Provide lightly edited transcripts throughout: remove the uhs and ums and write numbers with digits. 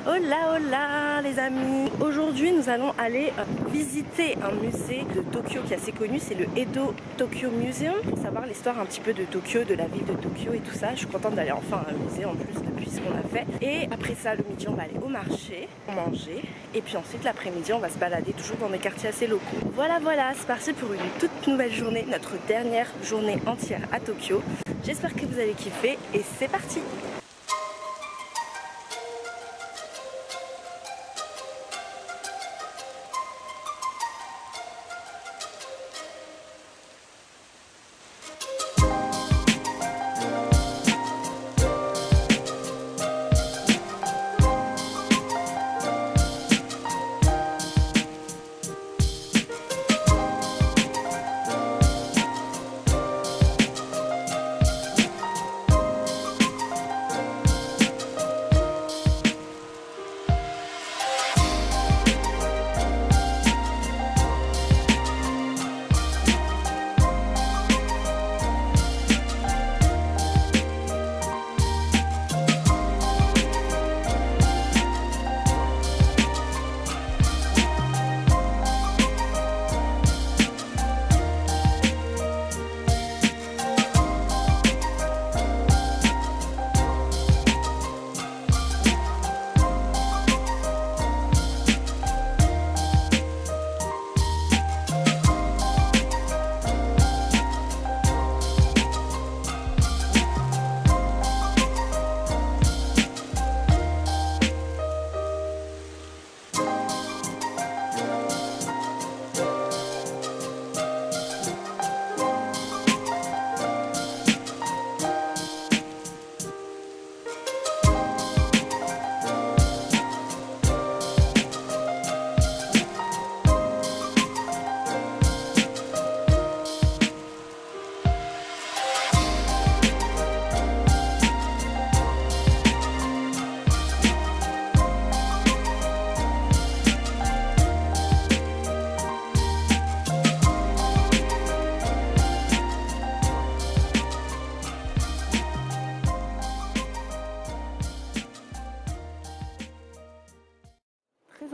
Hola hola les amis, aujourd'hui nous allons aller visiter un musée de Tokyo qui est assez connu, c'est le Edo Tokyo Museum, pour savoir l'histoire un petit peu de Tokyo, de la ville de Tokyo et tout ça. Je suis contente d'aller enfin à un musée en plus depuis ce qu'on a fait. Et après ça, le midi on va aller au marché, manger, et puis ensuite l'après-midi on va se balader toujours dans des quartiers assez locaux. Voilà, c'est parti pour une toute nouvelle journée, notre dernière journée entière à Tokyo. J'espère que vous allez kiffer et c'est parti.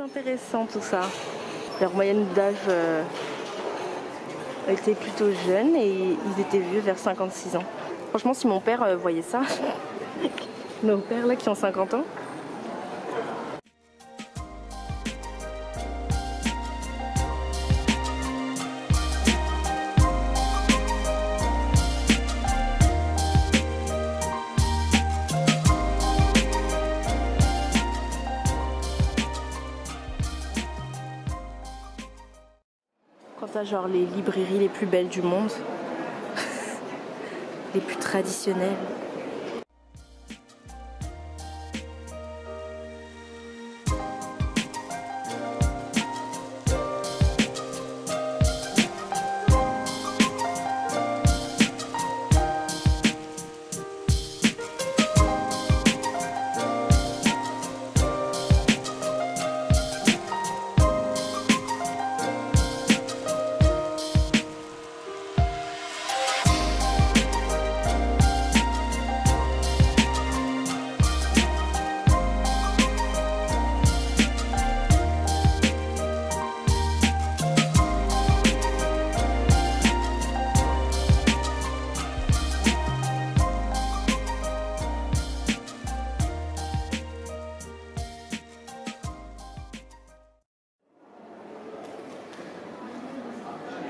Intéressant tout ça. Leur moyenne d'âge était plutôt jeune et ils étaient vieux vers 56 ans. Franchement, si mon père voyait ça, nos pères là qui ont 50 ans. Quand t'as genre les librairies les plus belles du monde, les plus traditionnelles.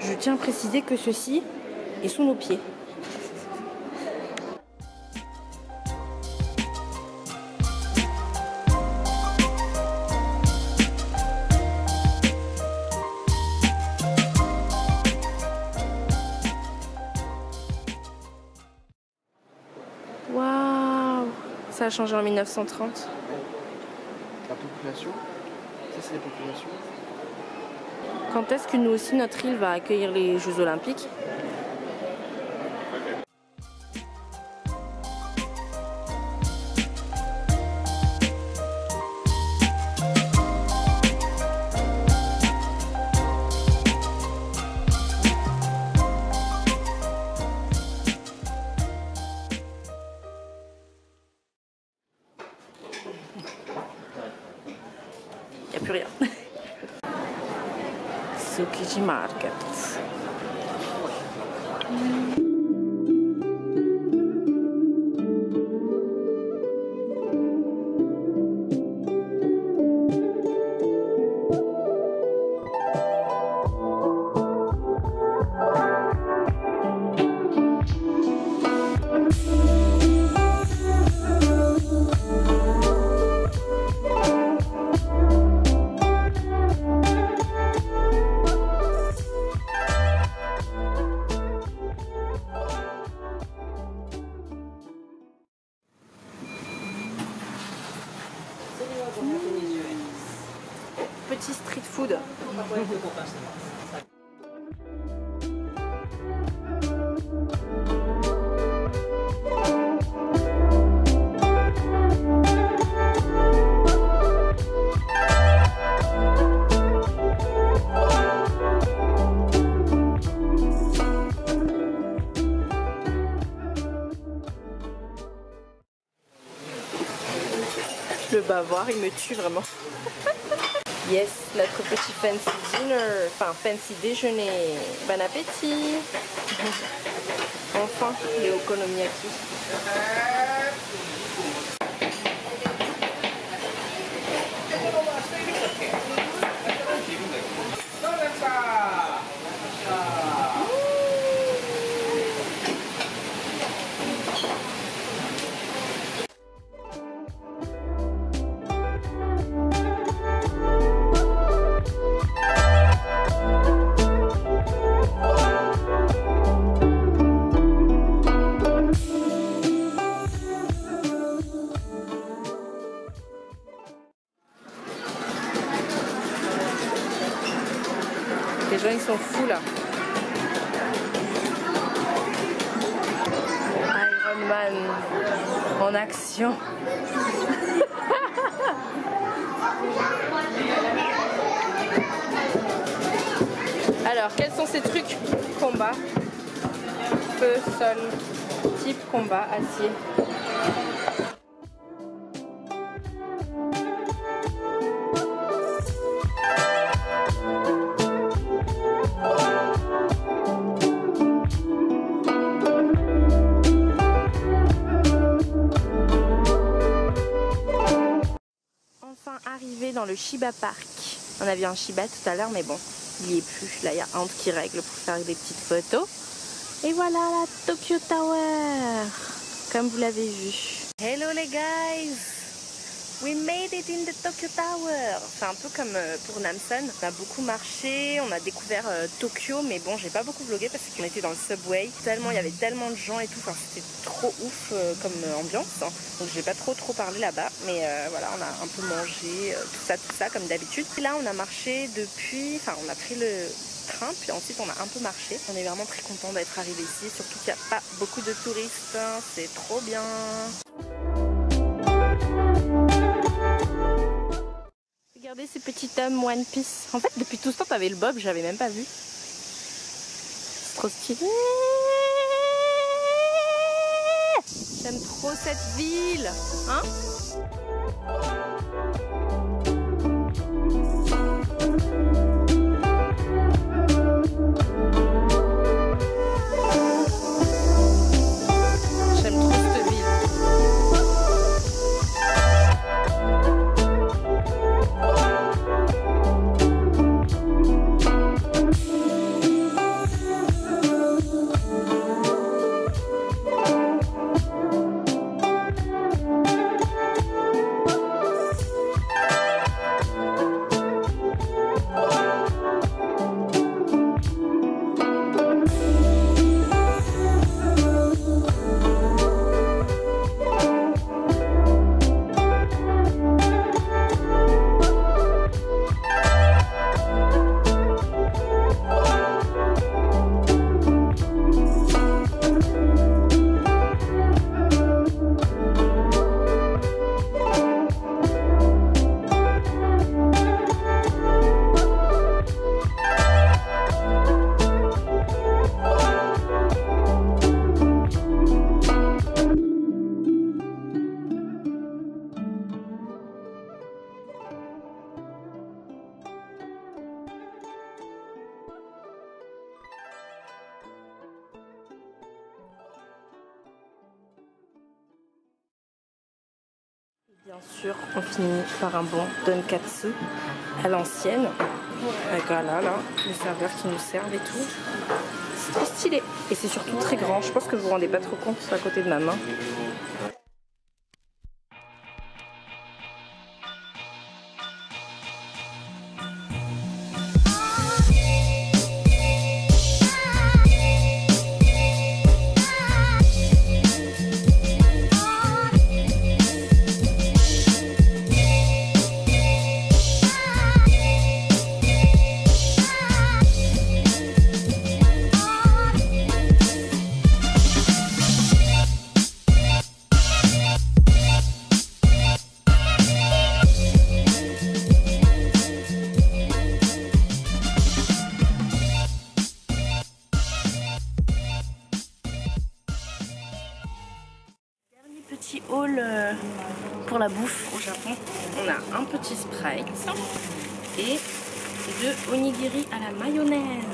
Je tiens à préciser que ceci est sous nos pieds. Waouh! Ça a changé en 1930. La population? Ça, c'est la population? Quand est-ce que nous aussi, notre île va accueillir les Jeux Olympiques? plus rien. Tsukiji Market. Petit street food. Le bavard, il me tue vraiment. Yes, notre petit fancy dinner, enfin fancy déjeuner. Bon appétit. Enfin, les okonomiyaki. Les gens ils sont fous là. Iron Man en action. Alors quels sont ces trucs? Combat, feu, sol, type combat, acier. Arrivé dans le Shiba Park. On a vu un Shiba tout à l'heure, mais bon, il n'y est plus. Là, il y a Ant qui règle pour faire des petites photos. Et voilà la Tokyo Tower, comme vous l'avez vu. Hello les guys! We made it in the Tokyo Tower. C'est un peu comme pour Namsan. On a beaucoup marché, on a découvert Tokyo, mais bon, j'ai pas beaucoup vlogué parce qu'on était dans le subway. Tellement, il y avait tellement de gens et tout. Enfin, c'était trop ouf comme ambiance. Donc, j'ai pas trop parlé là-bas. Mais voilà, on a un peu mangé, tout ça, comme d'habitude. Et là, on a marché depuis. Enfin, on a pris le train, puis ensuite on a un peu marché. On est vraiment très content d'être arrivé ici, surtout qu'il n'y a pas beaucoup de touristes. C'est trop bien. Regardez ces petits hommes One Piece. En fait, depuis tout ce temps, t'avais le bob, j'avais même pas vu. C'est trop stylé. J'aime trop cette ville, hein? Bien sûr, on finit par un bon Donkatsu à l'ancienne. Avec là, les serveurs qui nous servent et tout. C'est trop stylé. Et c'est surtout très grand. Je pense que vous vous rendez pas trop compte, c'est à côté de ma main. Petit haul pour la bouffe au Japon. On a un petit Sprite et 2 onigiri à la mayonnaise.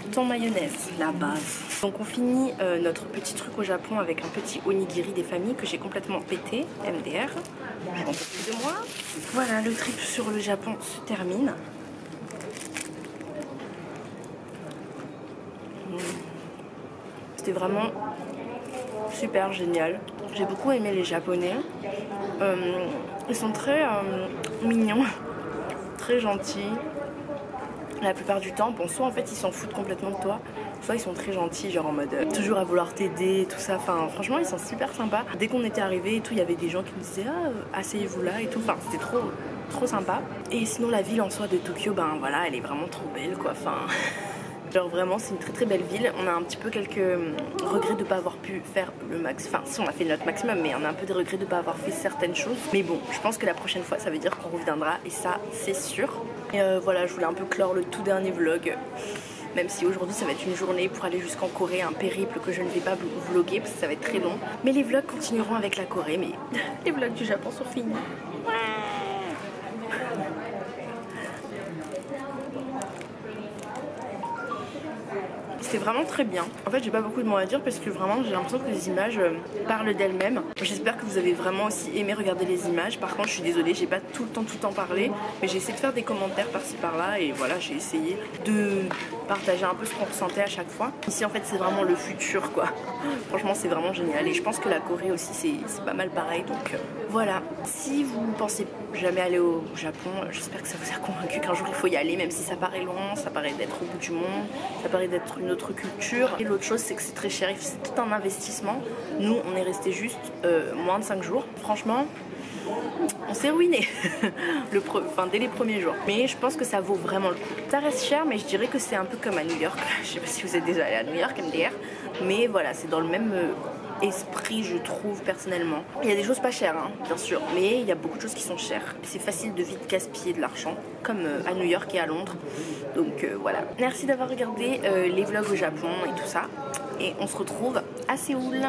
Tout en mayonnaise, la base. Donc on finit notre petit truc au Japon avec un petit onigiri des familles que j'ai complètement pété, MDR. Je m'en peux plus de moi. Voilà, le trip sur le Japon se termine. C'était vraiment super génial. J'ai beaucoup aimé les Japonais. Ils sont très mignons, très gentils. La plupart du temps, bon, soit en fait ils s'en foutent complètement de toi, soit ils sont très gentils, genre en mode toujours à vouloir t'aider, tout ça. Enfin, franchement, ils sont super sympas. Dès qu'on était arrivés et tout, il y avait des gens qui nous disaient asseyez-vous là et tout. Enfin, c'était trop sympa. Et sinon, la ville en soi de Tokyo, ben voilà, elle est vraiment trop belle, quoi. Enfin. Genre vraiment c'est une très belle ville. On a un petit peu quelques regrets de ne pas avoir pu faire le max. Enfin si, on a fait notre maximum, mais on a un peu des regrets de ne pas avoir fait certaines choses. Mais bon, je pense que la prochaine fois ça veut dire qu'on reviendra et ça c'est sûr. Et voilà, je voulais un peu clore le tout dernier vlog. Même si aujourd'hui ça va être une journée pour aller jusqu'en Corée, un périple que je ne vais pas vlogger parce que ça va être très long. Mais les vlogs continueront avec la Corée, mais les vlogs du Japon sont finis. C'était vraiment très bien. En fait, j'ai pas beaucoup de mots à dire parce que vraiment, j'ai l'impression que les images parlent d'elles-mêmes. J'espère que vous avez vraiment aussi aimé regarder les images. Par contre, je suis désolée, j'ai pas tout le temps parlé, mais j'ai essayé de faire des commentaires par-ci par-là et voilà, j'ai essayé de partager un peu ce qu'on ressentait à chaque fois. Ici, en fait, c'est vraiment le futur, quoi. Franchement, c'est vraiment génial et je pense que la Corée aussi, c'est pas mal pareil. Donc voilà. Si vous pensez jamais aller au Japon, j'espère que ça vous a convaincu qu'un jour il faut y aller, même si ça paraît loin, ça paraît d'être au bout du monde, ça paraît d'être une autre culture. Et l'autre chose, c'est que c'est très cher, c'est tout un investissement. Nous, on est resté juste moins de 5 jours. Franchement, on s'est ruiné dès les premiers jours. Mais je pense que ça vaut vraiment le coup. Ça reste cher, mais je dirais que c'est un peu comme à New York. Je sais pas si vous êtes déjà allé à New York, MDR. Mais voilà, c'est dans le même esprit, je trouve, personnellement. Il y a des choses pas chères, hein, bien sûr, mais il y a beaucoup de choses qui sont chères. C'est facile de vite gaspiller de l'argent, comme à New York et à Londres. Donc voilà. Merci d'avoir regardé les vlogs au Japon et tout ça. Et on se retrouve à Séoul.